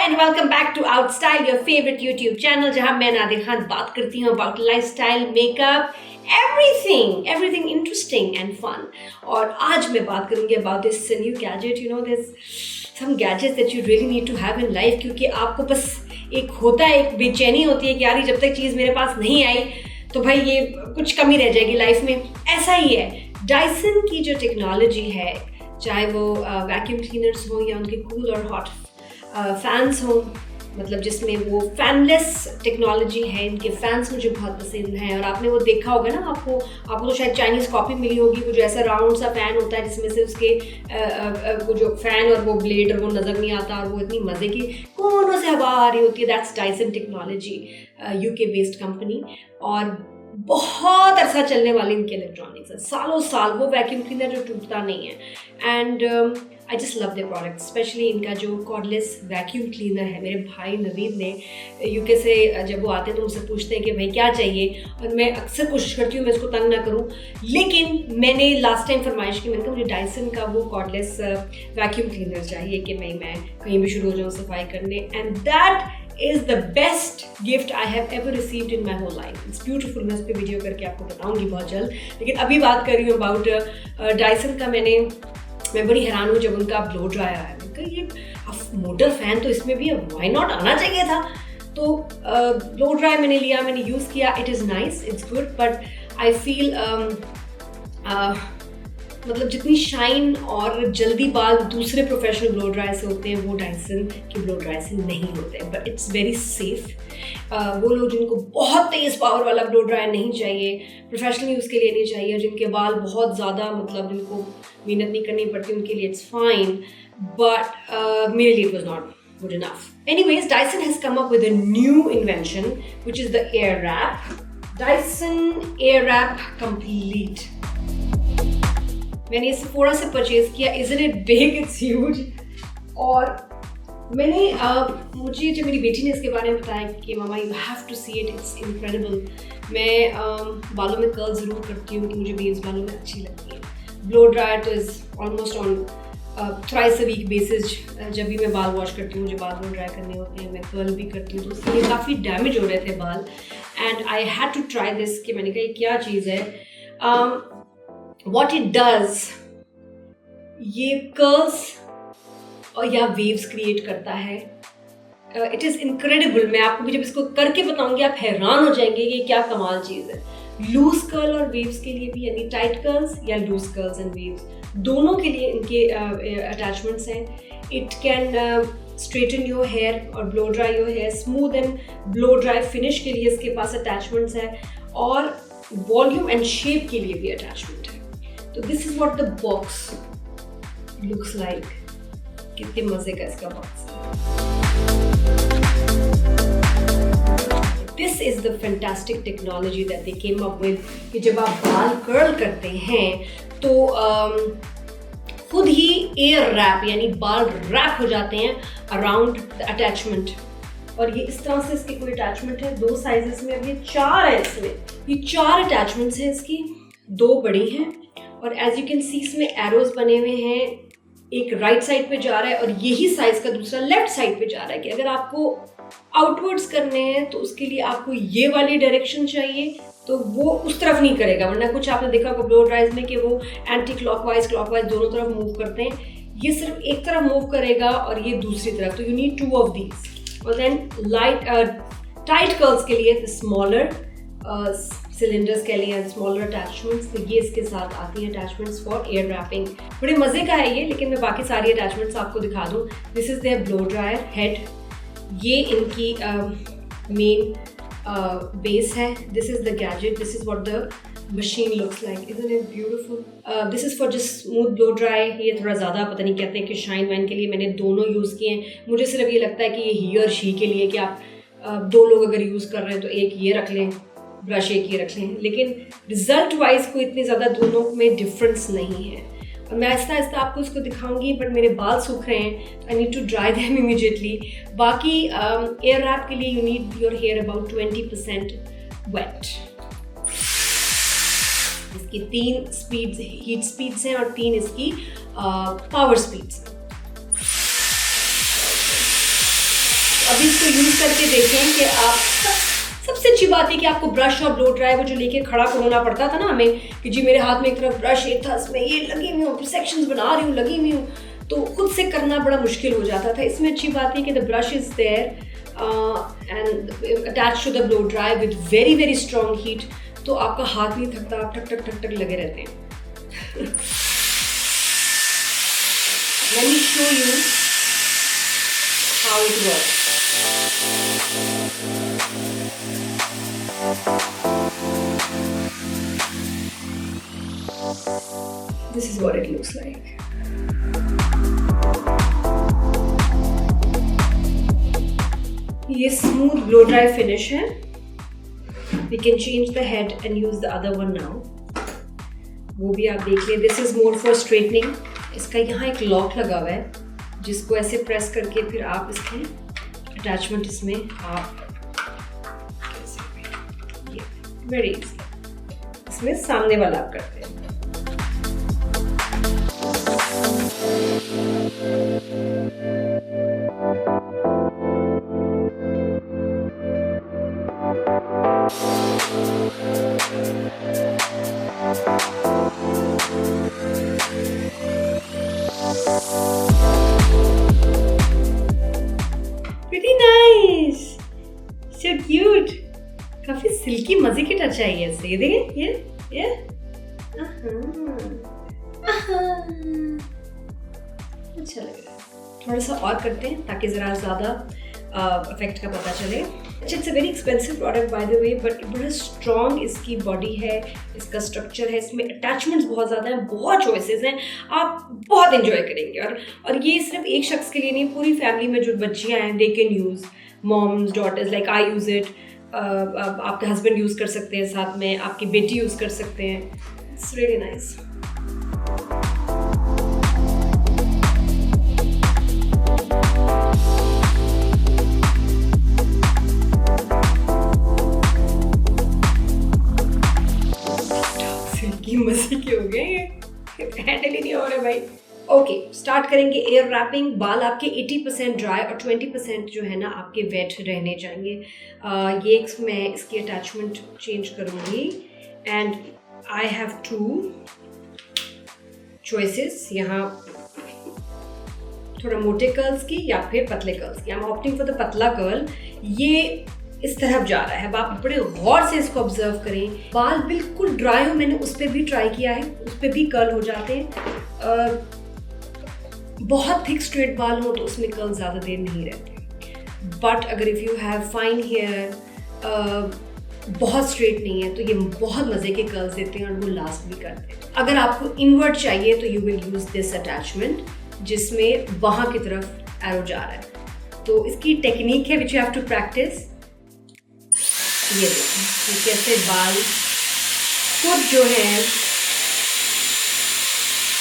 And welcome back to OutStyle, your favourite YouTube channel, जहां मैं नादिया खान बात करती हूँ about lifestyle, makeup, everything interesting and fun. और आज मैं बात करूंगी about this new gadget. You know this some gadgets that you really need to have in life, क्योंकि आपको बस एक होता है, एक बेचैनी होती है कि यार जब तक चीज़ मेरे पास नहीं आई तो भाई ये कुछ कमी रह जाएगी लाइफ में। ऐसा ही है डायसन की जो टेक्नोलॉजी है, चाहे वो वैक्यूम क्लीनर्स हो या उनके कूल और हॉट फैंस हो, मतलब जिसमें वो फैनलेस टेक्नोलॉजी है। इनके फैंस मुझे बहुत पसंद हैं और आपने वो देखा होगा ना, आपको तो शायद चाइनीज़ कॉपी मिली होगी, वो जो ऐसा राउंड सा फ़ैन होता है जिसमें से उसके वो जो फ़ैन और वो ब्लेड और वो नज़र नहीं आता और वो इतनी मज़े की कोनों से हवा आ रही होती है। That's Dyson technology, UK based company, और बहुत अरसा चलने वाली इनके इलेक्ट्रॉनिक्स है, सालों साल। वो वैक्यूम क्लीनर जो टूटता नहीं है। And I just love the product, specially इनका जो कॉर्डलेस वैक्यूम क्लीनर है। मेरे भाई नवीद ने यूके से जब वो आते हैं तो मुझसे पूछते हैं कि भाई क्या चाहिए, और मैं अक्सर कोशिश करती हूँ मैं इसको तंग ना करूँ, लेकिन मैंने लास्ट टाइम फरमाइश की, मैंने कहा मुझे डायसन का वो कॉर्डलेस वैक्यूम क्लीनर चाहिए कि मैं कहीं भी शुरू हो जाऊँ सफाई करने। And that is the best gift I have ever received in my whole life. It's beautiful. मैं उस पर वीडियो करके आपको बताऊंगी बहुत जल्द, लेकिन अभी बात कर रही हूँ अबाउट डायसन का। मैं बड़ी हैरान हूँ जब उनका ब्लो ड्रायर आया। मैंने कहा ये मोटर फैन तो इसमें भी व्हाई नॉट आना चाहिए था। तो ब्लो ड्रायर मैंने लिया, मैंने यूज़ किया। It is nice, it's good, but I feel मतलब जितनी शाइन और जल्दी बाल दूसरे प्रोफेशनल ब्लो ड्रायर से होते हैं वो डायसन के ब्लो ड्रायर से नहीं होते, बट इट्स वेरी सेफ। वो लोग जिनको बहुत तेज़ पावर वाला ब्लो ड्रायर नहीं चाहिए, प्रोफेशनल यूज़ के लिए नहीं चाहिए, जिनके बाल बहुत ज़्यादा मतलब जिनको मेहनत नहीं करनी पड़ती, उनके लिए इट्स फाइन, बट मेरे लिए it was not good enough. Anyways, Dyson has come up with a new invention which is the Airwrap, Dyson Airwrap complete. मैंने इस फोरा से परचेज किया। Isn't it big, it's huge. और मैंने मुझे जब मेरी बेटी ने इसके बारे में बताया कि मामा you have to see it, it's incredible. मैं बालों में कर्ल ज़रूर करती हूँ कि मुझे वेव्स बालों में अच्छी लगती है। ब्लो ड्रायर तो is almost on thrice a week basis. जब भी मैं बाल वॉश करती हूँ, मुझे बाल ब्लो ड्राई करने होते हैं, मैं कर्ल भी करती हूँ, तो उसके लिए काफ़ी डैमेज हो रहे थे बाल। And I had to try this कि मैंने कहा ये क्या चीज़ है। What it does, ये कर्ल्स और या वेव्स क्रिएट करता है। It is incredible. मैं आपको जब इसको करके बताऊंगी आप हैरान हो जाएंगे कि ये क्या कमाल चीज़ है। लूज कर्ल और वेव्स के लिए भी, यानी टाइट कर्ल्स या लूज कर्ल्स एंड वेव्स, दोनों के लिए इनके अटैचमेंट्स हैं। It can straighten your hair और blow dry your hair, smooth and blow dry finish के लिए इसके पास अटैचमेंट्स हैं, और वॉल्यूम एंड शेप के लिए भी अटैचमेंट है। तो this is what the box looks like. कितने मजे का इसका box. This is the fantastic technology that they came up with, कि जब आप बाल कर्ल करते हैं तो खुद ही एयर रैप यानी बाल रैप हो जाते हैं अराउंड द अटैचमेंट। और ये इस तरह से इसके कोई अटैचमेंट है, 2 साइजेस में। अब ये 4 है, इसमें ये 4 अटैचमेंट्स हैं इसकी, 2 बड़ी हैं और एज यू कैन सी इसमें एरोज बने हुए हैं। एक राइट साइड पे जा रहा है और यही साइज का दूसरा लेफ्ट साइड पे जा रहा है कि अगर आपको आउटवर्ड्स करने हैं तो उसके लिए आपको ये वाली डायरेक्शन चाहिए, तो वो उस तरफ नहीं करेगा। वरना कुछ आपने देखा होगा ब्लो ड्रायर्स में कि वो एंटी क्लॉकवाइज क्लॉकवाइज दोनों तरफ मूव करते हैं। ये सिर्फ एक तरफ मूव करेगा और ये दूसरी तरफ, तो यू नीड 2 ऑफ दीज। और देन लाइट टाइट कर्ल्स के लिए स्मॉलर सिलेंडर्स के लिए स्मॉलर अटैचमेंट्स, तो ये इसके साथ आती हैं अटैचमेंट्स फॉर एयर रैपिंग। बड़े मज़े का है ये, लेकिन मैं बाकी सारी अटैचमेंट्स आपको दिखा दूँ। This is their blow dryer head, ये इनकी मेन बेस है। This is the gadget, this is what the machine looks like. Isn't it beautiful? This is for just smooth blow dry. ये थोड़ा ज़्यादा पता नहीं कहते हैं कि शाइन वाइन के लिए, मैंने दोनों यूज़ किए हैं। मुझे सिर्फ ये लगता है कि ये ही और शी के लिए, कि आप 2 लोग अगर यूज़ कर रहे हैं तो एक ये रख लें, ब्रश एक ये रख लें, लेकिन रिजल्ट वाइज कोई इतनी ज़्यादा दोनों में डिफरेंस नहीं है। और मैं आहिस्ता आहिस्ता आपको इसको दिखाऊंगी, बट मेरे बाल सूख रहे हैं, I need to dry them immediately. बाकी एयर रैप के लिए you need your hair about 20% wet. इसकी 3 स्पीड्स, हीट स्पीड्स हैं और 3 इसकी पावर स्पीड्स। अभी इसको यूज़ करके देखें कि आप सबसे अच्छी बात है कि आपको ब्रश और ब्लो ड्राई वो जो लेके खड़ा होना पड़ता था ना हमें कि जी मेरे हाथ में एक तरफ ब्रश एक था, इसमें ये लगी हुई हूँ, सेक्शंस बना रही हूँ, लगी हुई हूँ, तो खुद से करना बड़ा मुश्किल हो जाता था। इसमें अच्छी बात है कि the brush is there and attach to the blow dry with very very strong heat, तो आपका हाथ नहीं थकता, आप टक टक टक टक लगे रहते हैं। Let me show you how it works. This is what it looks like. ये स्मूथ ब्लो ड्राई फिनिश है। We can change the head and use the other one now. वो भी आप देख लें। This is more for straightening. इसका यहाँ एक लॉक लगा हुआ है जिसको ऐसे प्रेस करके फिर आप इसके अटैचमेंट इसमें आप ये वेरी इजी इसमें सामने वाला आप करते हैं। Pretty nice, so cute, काफी सिल्की मजे की टच आई है इससे। ये देखें, ये अच्छा लग रहा है। थोड़ा सा और करते हैं ताकि जरा ज्यादा इफेक्ट का पता चले। अच्छा, it's a very expensive product by the way, but बड़ा स्ट्रॉन्ग इसकी बॉडी है, इसका स्ट्रक्चर है, इसमें अटैचमेंट्स बहुत ज़्यादा हैं, बहुत चॉइसेस हैं, आप बहुत एंजॉय करेंगे। और ये सिर्फ एक शख्स के लिए नहीं, पूरी फैमिली में जो बच्चियाँ हैं they can use, moms daughters, like I use it, आपके हस्बैंड यूज़ कर सकते हैं, साथ में आपकी बेटी यूज़ कर सकते हैं। It's really nice. मजे के हो गए, ये हैंडल ही नहीं हो रहे भाई। ओके, स्टार्ट करेंगे एयर रैपिंग। बाल आपके 80% ड्राई और 20% जो है ना आपके वेट रहने चाहिए। ये मैं इसकी अटैचमेंट चेंज करूँगी एंड आई हैव 2 चॉइसेस यहाँ, थोड़ा मोटे कर्ल्स की या फिर पतले कर्ल्स की। I am opting for the पतला कर्ल। ये इस तरफ जा रहा है, आप बड़े गौर से इसको ऑब्जर्व करें। बाल बिल्कुल ड्राई हो, मैंने उस पर भी ट्राई किया है, उस पर भी कर्ल हो जाते हैं। बहुत थिक स्ट्रेट बाल हो तो उसमें कर्ल ज़्यादा देर नहीं रहते, बट अगर if you have fine hair, बहुत स्ट्रेट नहीं है, तो ये बहुत मज़े के कर्ल्स देते हैं और वो लास्ट भी करते हैं। अगर आपको इनवर्ट चाहिए तो you will use this attachment जिसमें वहाँ की तरफ एरो जा रहा है। तो इसकी टेक्निक है which you have to practise. ये देखिए ये कैसे बाल खुद जो है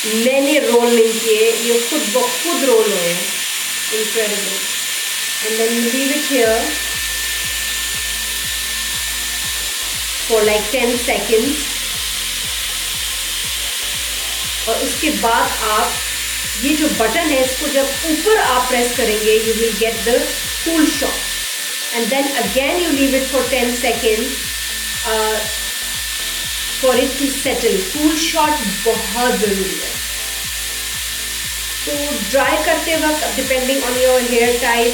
मैंने रोल नहीं किए, ये खुद ब खुद रोल हुए हैं। Incredible. And then leave it here for like 10 seconds और उसके बाद आप ये जो बटन है इसको जब ऊपर आप प्रेस करेंगे you will get the cool shot and then again you leave it for 10 seconds for it to settle. Cool shot बहुत ज़रूरी है। तो ड्राई करते वक्त depending on your hair type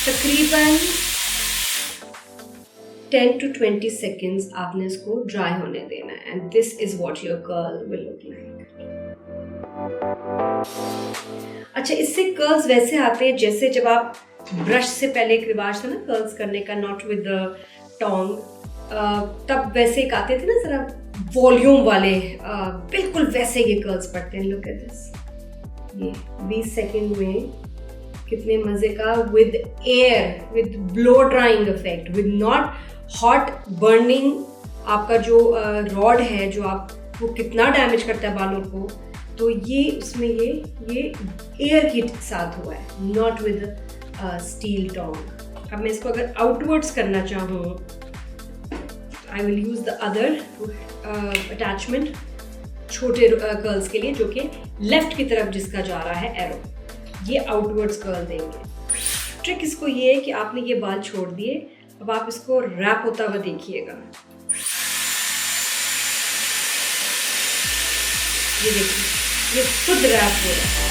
तकरीबन 10 to 20 seconds आपने इसको ड्राई होने देना है and this is what your curl will look like. अच्छा, इससे कर्ल्स वैसे आते हैं जैसे जब आप ब्रश से पहले एक रिवाज था ना कर्ल्स करने का, नॉट विद द टोंग, तब वैसे एक आते थे ना जरा वॉल्यूम वाले, बिल्कुल वैसे ये कर्ल्स पड़ते हैं। लुक एट दिस, ये 20 सेकंड में कितने मजे का, with air, with blow drying effect, with not hot burning. आपका जो रॉड है जो आप वो कितना डैमेज करता है बालों को, तो ये उसमें ये एयर के साथ हुआ है, नॉट विद स्टील टोंग। अब मैं इसको अगर आउटवर्ड्स करना चाहूँ I will use the other attachment छोटे कर्ल्स के लिए, जो कि लेफ्ट की तरफ जिसका जा रहा है एरो, ये आउटवर्ड्स कर्ल देंगे। ट्रिक इसको ये है कि आपने ये बाल छोड़ दिए, अब आप इसको रैप होता हुआ देखिएगा। ये देखिए, ये खुद रैप हो रहा है।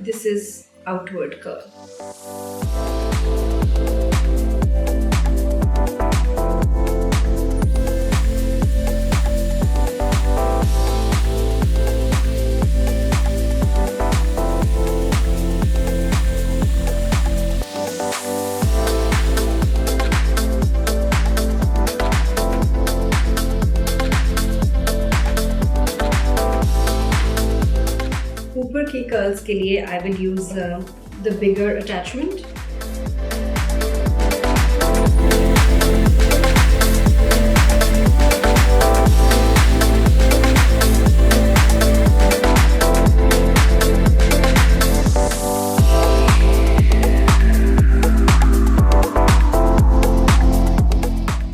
This is outward curl. ऊपर की कर्ल्स के लिए I will use the bigger attachment.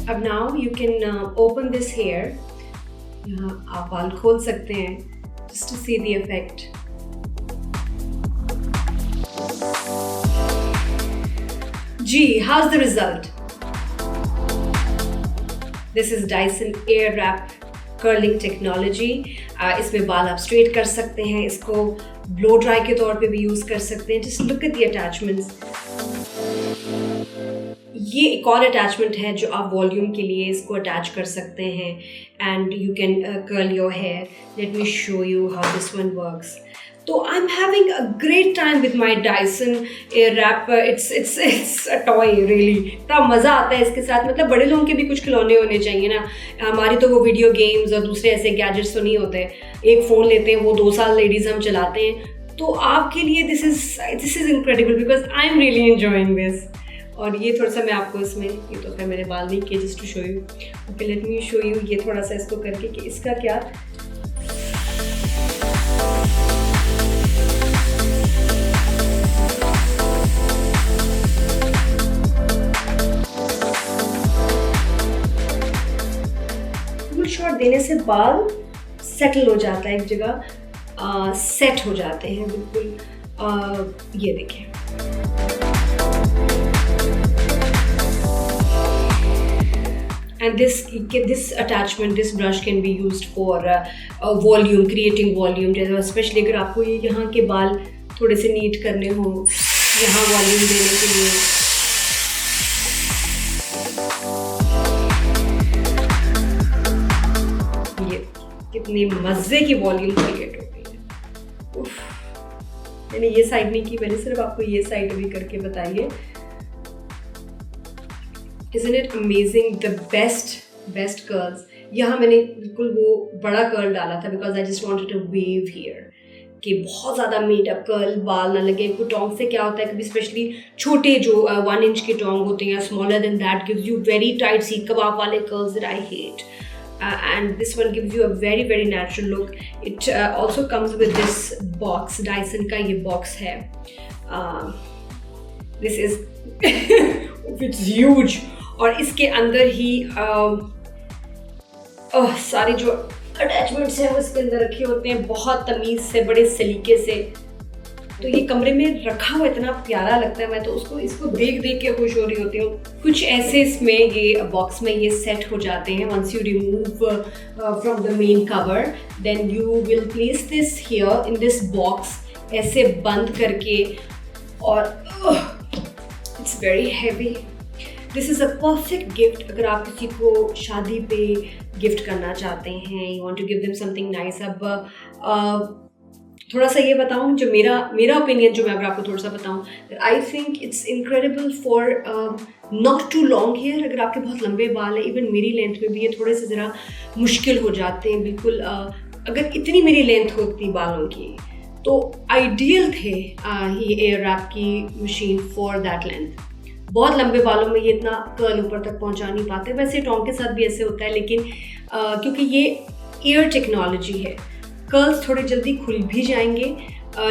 अब now you can open this hair. यहाँ आप बाल खोल सकते हैं just to see the effect. Gee, how's the result? This is Dyson Airwrap curling technology. इसमें बाल आप स्ट्रेट कर सकते हैं, इसको ब्लो ड्राई के तौर पे भी यूज कर सकते हैं। Just look at the attachments. ये एक और अटैचमेंट है जो आप वॉल्यूम के लिए इसको अटैच कर सकते हैं and you can curl your hair. Let me show you how this one works. तो I am having a great time with my Dyson Airwrap. It's a toy really. इतना मज़ा आता है इसके साथ। मतलब बड़े लोगों के भी कुछ खिलौने होने चाहिए ना। हमारी तो वो वीडियो गेम्स और दूसरे ऐसे गैजेट्स तो नहीं होते। एक फ़ोन लेते हैं, वो 2 साल लेडीज़ हम चलाते हैं। तो आपके लिए this is incredible because I am really enjoying this. और ये थोड़ा सा मैं आपको इसमें, ये तो फिर मेरे बाल नहीं किए just to show you. Okay, let me show you ये थोड़ा सा इसको करके कि इसका क्या। फुल शॉट देने से बाल सेटल हो जाता है एक जगह, सेट हो जाते हैं बिल्कुल। ये देखिए, and this attachment, this brush can be used for volume, creating volume। जैसे especially अगर आपको ये यहाँ के बाल थोड़े से नीट करने हो, यहाँ वॉल्यूम देने के लिए। ये कितनी मज़े की वॉल्यूम क्रिएट हो गई है। उफ, मैंने ये साइड नहीं की, मैंने सिर्फ आपको ये साइड अभी करके बताइए। Isn't it amazing? The best curls। यहाँ मैंने बिल्कुल वो बड़ा कर्ल डाला था because I just wanted to wave here कि बहुत ज़्यादा मेडअप कर्ल बाल ना लगे। को टोंग से क्या होता है कभी स्पेशली छोटे जो 1 इंच के टोंग होते हैं, smaller than that gives you very tight सीख कबाब वाले curls that I hate। And this one gives you a very natural look। It also comes with this box। Dyson का ये box है। This is it's huge। और इसके अंदर ही सारे जो अटैचमेंट्स हैं वो इसके अंदर रखे होते हैं बहुत तमीज़ से, बड़े सलीके से। तो ये कमरे में रखा हुआ इतना प्यारा लगता है, मैं तो इसको देख के खुश हो रही होती हूँ। कुछ ऐसे इसमें ये बॉक्स में ये सेट हो जाते हैं। Once you remove from the main cover then you will place this here in this box, ऐसे बंद करके। और it's very heavy. This is a perfect gift अगर आप किसी को शादी पे गिफ्ट करना चाहते हैं, you want to give them something nice. अब थोड़ा सा ये बताऊं, जो मेरा ओपिनियन जो मैं अगर आपको थोड़ा सा बताऊं, I think it's incredible for not too long hair. अगर आपके बहुत लंबे बाल है, इवन मेरी लेंथ में भी ये थोड़े से ज़रा मुश्किल हो जाते हैं बिल्कुल। अगर इतनी मेरी लेंथ होती बालों की तो आइडियल थे ये एयररैप की मशीन फॉर दैट लेंथ। बहुत लंबे बालों में ये इतना कर्ल ऊपर तक पहुंचा नहीं पाते। वैसे टॉन्ग के साथ भी ऐसे होता है, लेकिन क्योंकि ये एयर टेक्नोलॉजी है, कर्ल्स थोड़े जल्दी खुल भी जाएंगे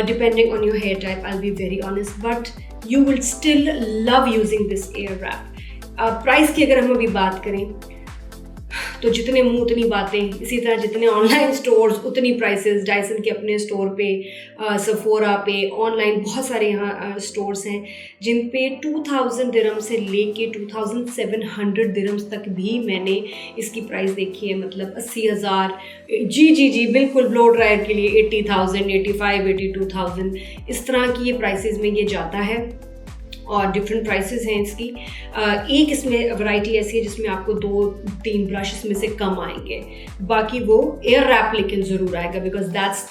depending on your hair type, I will be very honest, but you will still love using this Airwrap. Price की अगर हम अभी बात करें तो जितने मुंह उतनी बातें, इसी तरह जितने ऑनलाइन स्टोर्स उतनी प्राइसेस। डायसन के अपने स्टोर पे, सफोरा पे, ऑनलाइन बहुत सारे यहाँ स्टोर्स हैं जिन पे 2000 दिरहम से लेके 2700 दिरहम्स तक भी मैंने इसकी प्राइस देखी है। मतलब 80,000, जी बिल्कुल, ब्लो ड्रायर के लिए 80,000, 85, 82,000, इस तरह की ये प्राइसेस में ये जाता है। और डिफरेंट प्राइसेस हैं इसकी। एक इसमें वैरायटी ऐसी है जिसमें आपको 2-3 ब्रश इसमें से कम आएंगे, बाकी वो एयर रैप लेकिन ज़रूर आएगा, because that's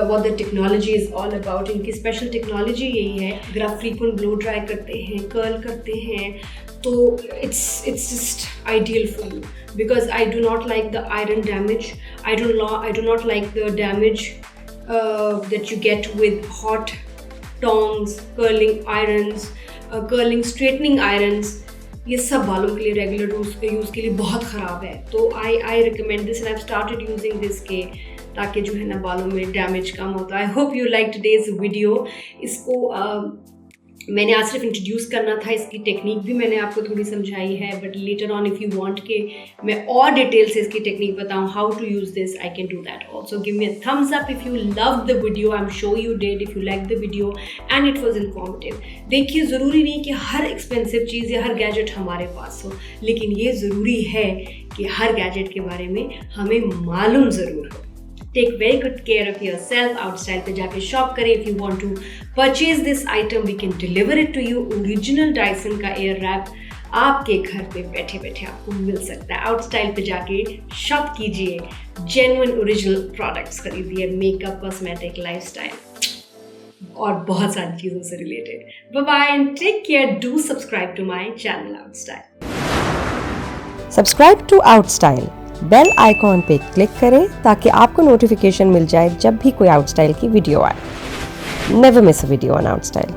what the technology is all about। इनकी स्पेशल टेक्नोलॉजी यही है, अगर आप फ्रीक्वेंट ब्लो ड्राई करते हैं, कर्ल करते हैं, तो it's just ideal for you, because I do not like the iron damage, I do not like the damage that you get with hot tongs, curling irons, curling straightening irons, ये सब बालों के लिए regular use के लिए बहुत ख़राब है। तो I recommend this and I started using this के, ताकि जो है ना बालों में डैमेज कम होता है। I hope you like today's video. इसको मैंने आज सिर्फ इंट्रोड्यूस करना था, इसकी टेक्निक भी मैंने आपको थोड़ी समझाई है, but later on if you want के मैं और डिटेल से इसकी टेक्निक बताऊं, how to use this, I can do that also. Give me a thumbs up if you love the video, I am sure you did, if you like the video and it was informative. देखिए, ज़रूरी नहीं कि हर expensive चीज़ या हर gadget हमारे पास हो, लेकिन ये ज़रूरी है कि हर गैजेट के बारे में हमें मालूम ज़रूर हो। Take very good care of yourself। OutStyle पे जाके शॉप करें। If you want to purchase this item, we can deliver it to you। Original Dyson का एयर रैप आपके घर पे बैठे बैठे आपको मिल सकता है। OutStyle पे जाके शॉप कीजिए, जेन्युइन ओरिजिनल प्रोडक्ट्स खरीदिए, मेकअप, कॉस्मेटिक, लाइफस्टाइल और बहुत सारी चीज़ों से related. Bye bye and take care. Do subscribe to my channel OutStyle। Subscribe to OutStyle, bell icon पे क्लिक करें ताकि आपको नोटिफिकेशन मिल जाए जब भी कोई OutStyle की वीडियो आए। Never miss a video on OutStyle।